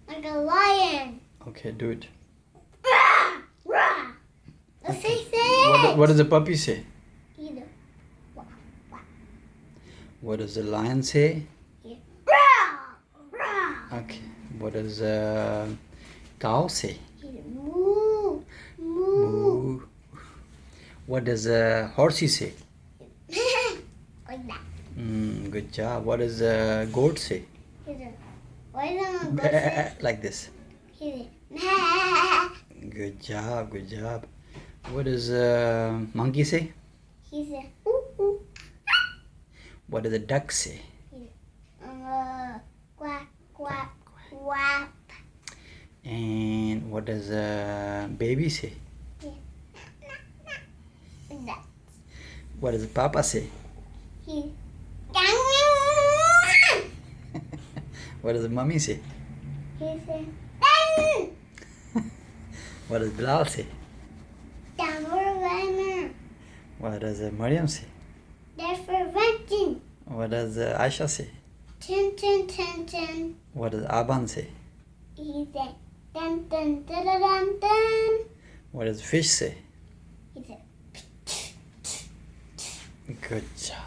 Like a lion. Okay, do it. Rah! Rah! Let's say it. What does the puppy say? Either. What does the lion say? Yeah. Rah! Rah! Okay. What does the cow say? Either. Moo. Moo. Moo. What does the horsey say? Like that. Good job. What does the goat say? Either. Why don't I go say Like this. Either. Good job. Good job. What does the monkey say? He said, ooh, ooh. What does the duck say? Quack, quack, quack. And what does the baby say? That. What does the papa say? He. What does the mummy say? He said, What does Bilal say? down for runner. What does Maryam say? That's for renting. What does Aisha say? Tin, tin, tin, tin. What does Aaban say? He said, dun, dun, dun, dun, dun, dun. What does fish say? He said, Good job.